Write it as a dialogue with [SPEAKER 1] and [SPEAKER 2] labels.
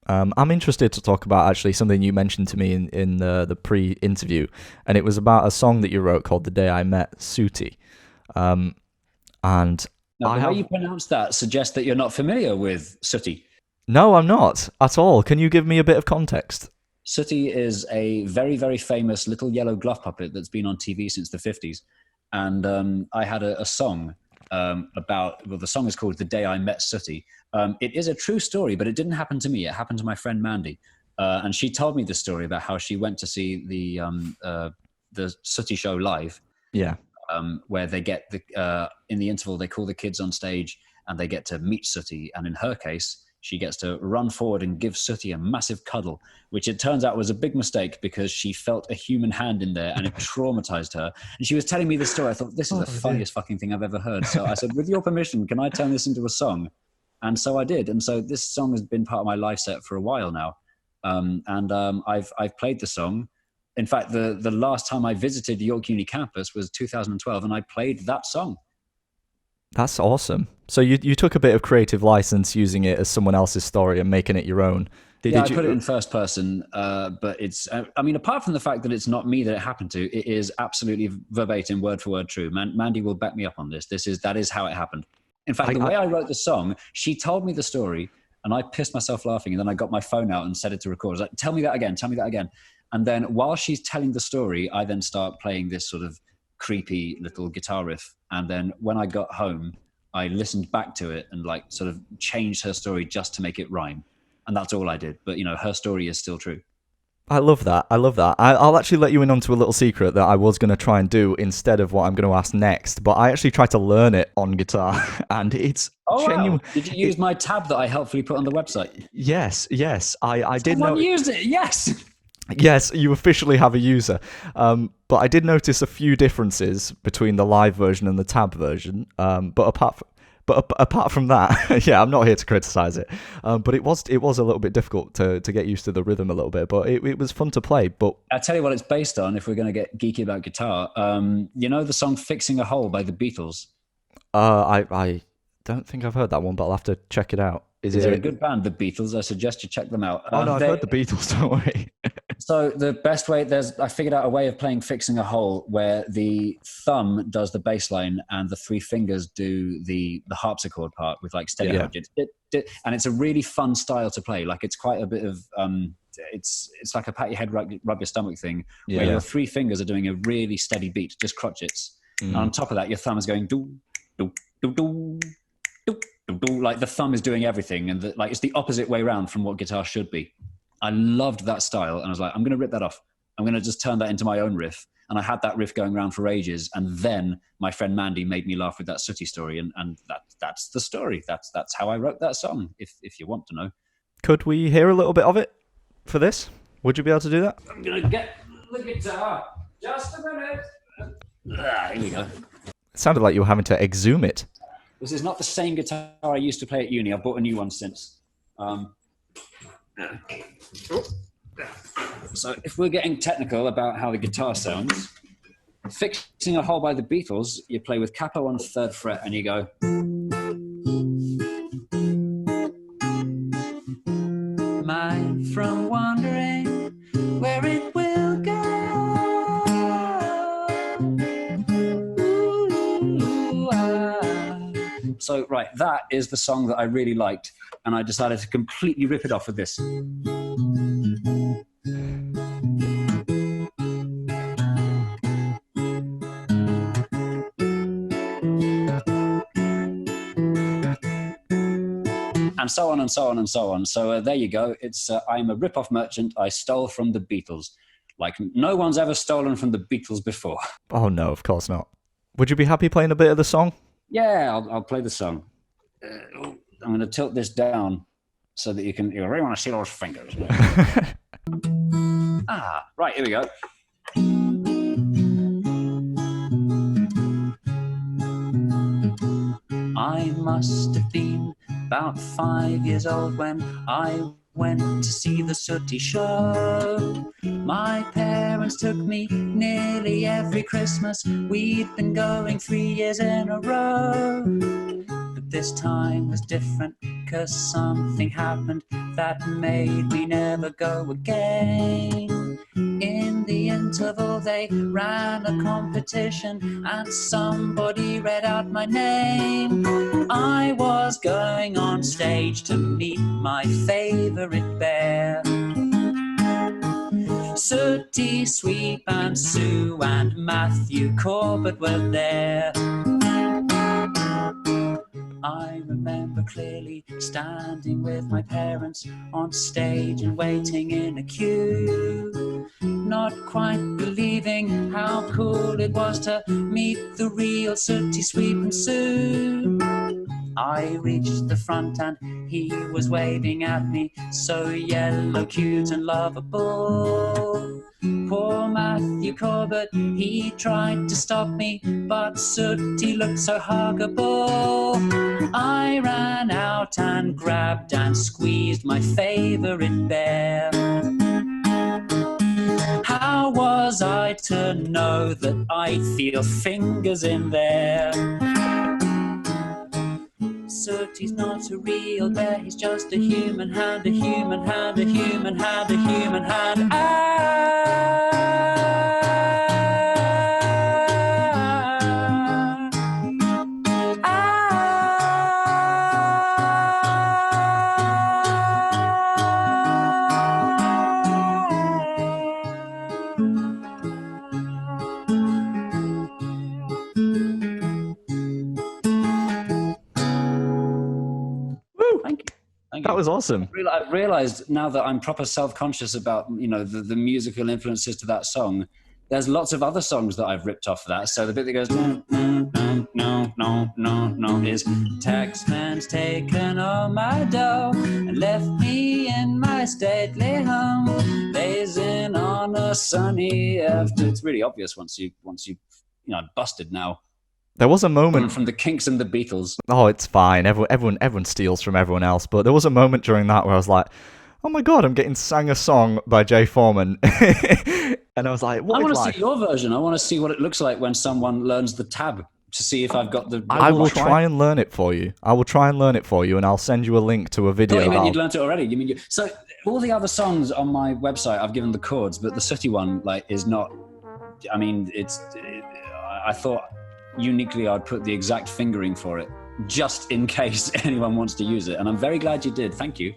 [SPEAKER 1] I'm interested to talk about actually something you mentioned to me in the pre-interview, and it was about a song that you wrote called "The Day I Met Sooty." Um, and
[SPEAKER 2] Now,
[SPEAKER 1] I
[SPEAKER 2] the way you
[SPEAKER 1] have
[SPEAKER 2] pronounce that suggests that you're not familiar with Sooty.
[SPEAKER 1] no, I'm not at all. Can you give me a bit of context?
[SPEAKER 2] Sooty is a very, very famous little yellow glove puppet that's been on TV since the 50s. And I had a song well, the song is called The Day I Met Sooty. It is a true story, but it didn't happen to me. It happened to my friend Mandy. And she told me the story about how she went to see the Sooty show live,
[SPEAKER 1] Yeah.
[SPEAKER 2] where they get in the interval, they call the kids on stage and they get to meet Sooty. And in her case, she gets to run forward and give Sooty a massive cuddle, which it turns out was a big mistake because she felt a human hand in there and it traumatized her. And she was telling me this story. I thought, this is the funniest fucking thing I've ever heard. So I said, with your permission, can I turn this into a song? And so I did. And so this song has been part of my life set for a while now. I've played the song. In fact, the last time I visited York Uni campus was 2012, and I played that song.
[SPEAKER 1] That's awesome. So you took a bit of creative license using it as someone else's story and making it your own.
[SPEAKER 2] Yeah, I
[SPEAKER 1] Did
[SPEAKER 2] put it
[SPEAKER 1] you?
[SPEAKER 2] in first person, but I mean, apart from the fact that it's not me that it happened to, it is absolutely verbatim, word for word true. Mandy will back me up on this. That is how it happened. In fact, the
[SPEAKER 1] I
[SPEAKER 2] way I wrote the song, she told me the story, and I pissed myself laughing. And then I got my phone out and set it to record. I was like, tell me that again, tell me that again. And then while she's telling the story, I then start playing this sort of creepy little guitar riff. And then when I got home, I listened back to it and like sort of changed her story just to make it rhyme. And that's all I did. But, you know, her story is still true.
[SPEAKER 1] I love that. I love that. I'll actually let you in onto a little secret that I was going to try and do instead of what I'm going to ask next. But I actually tried to learn it on guitar, and it's
[SPEAKER 2] Oh, wow.
[SPEAKER 1] genuine.
[SPEAKER 2] Did you use my tab that I helpfully put on the website?
[SPEAKER 1] Yes, yes. I did
[SPEAKER 2] Someone
[SPEAKER 1] know.
[SPEAKER 2] used it. Yes.
[SPEAKER 1] Yes, you officially have a user. But I did notice a few differences between the live version and the tab version. Apart from that, yeah, I'm not here to criticize it. But it was a little bit difficult to get used to the rhythm a little bit. But it was fun to play. But
[SPEAKER 2] I'll tell you what it's based on if we're going to get geeky about guitar. You know the song Fixing a Hole by the Beatles?
[SPEAKER 1] I don't think I've heard that one, but I'll have to check it out. Is
[SPEAKER 2] They're a
[SPEAKER 1] it?
[SPEAKER 2] good band, the Beatles. I suggest you check them out.
[SPEAKER 1] Oh no, I've heard the Beatles. Don't worry.
[SPEAKER 2] So the best way, I figured out a way of playing Fixing a Hole where the thumb does the bass line and the three fingers do the harpsichord part with like steady
[SPEAKER 1] Yeah.
[SPEAKER 2] and it's a really fun style to play. Like it's quite a bit of it's like a pat your head, rub your stomach thing where
[SPEAKER 1] Yeah.
[SPEAKER 2] your three fingers are doing a really steady beat, just crotchets. And on top of that, your thumb is going do do do do do do do, like the thumb is doing everything, and like it's the opposite way around from what guitar should be. I loved that style, and I was like, I'm going to rip that off. I'm going to just turn that into my own riff. And I had that riff going around for ages. And then my friend Mandy made me laugh with that Sooty story, and that's the story. That's how I wrote that song. If you want to know,
[SPEAKER 1] Could we hear a little bit of it for this? Would you be able to do that?
[SPEAKER 2] I'm gonna get the guitar. Just a minute. Here we go.
[SPEAKER 1] It sounded like you were having to exhume it.
[SPEAKER 2] This is not the same guitar I used to play at uni. I've bought a new one since. So if we're getting technical about how the guitar sounds, Fixing a Hole by the Beatles, you play with capo on the third fret and you go. Mind from wandering where it will go. Ooh, ah. So, right, that is the song that I really liked, and I decided to completely rip it off with this. And so on and so on and so on. So there you go. It's I'm a rip-off merchant. I stole from the Beatles. Like no one's ever stolen from the Beatles before.
[SPEAKER 1] Oh no, of course not. Would you be happy playing a bit of the song?
[SPEAKER 2] Yeah, I'll play the song. I'm going to tilt this down so that you really want to see those fingers. Right, here we go. I must have been about 5 years old when I went to see the Sooty show. My parents took me nearly every Christmas. We'd been going 3 years in a row. The this time was different, 'cause something happened that made me never go again. In the interval they ran a competition and somebody read out my name. I was going on stage to meet my favourite bear. Sooty, Sweep and Sue and Matthew Corbett were there. I remember clearly standing with my parents on stage and waiting in a queue, not quite believing how cool it was to meet the real Sooty, Sweep and Sue. I reached the front and he was waving at me, so yellow, cute and lovable. Poor Matthew Corbett, he tried to stop me, but Sooty looked so huggable. I ran out and grabbed and squeezed my favourite bear. How was I to know that I'd feel fingers in there? Sooty's not a real bear, he's just a human hand, a human hand, a human hand, a human hand.
[SPEAKER 1] That was awesome.
[SPEAKER 2] I've realised now that I'm proper self-conscious about, the musical influences to that song. There's lots of other songs that I've ripped off of that. So the bit that goes no, no, no, no, no, no, no is taxman's taken all my dough and left me in my stately home, blazing on a sunny after. It's really obvious once you busted now.
[SPEAKER 1] There was a moment
[SPEAKER 2] from the Kinks and the Beatles.
[SPEAKER 1] Oh, it's fine. Everyone steals from everyone else. But there was a moment during that where I was like, "Oh my god, I'm getting sang a song by Jay Foreman," and I was like, "What?" I
[SPEAKER 2] want to see your version. I want to see what it looks like when someone learns the tab to see if I've got the.
[SPEAKER 1] I will try and learn it for you. And I'll send you a link to a video.
[SPEAKER 2] You mean you'd learned it already? So all the other songs on my website, I've given the chords, but the Sooty one is not. I mean, I thought. Uniquely, I'd put the exact fingering for it, just in case anyone wants to use it. And I'm very glad you did. Thank you.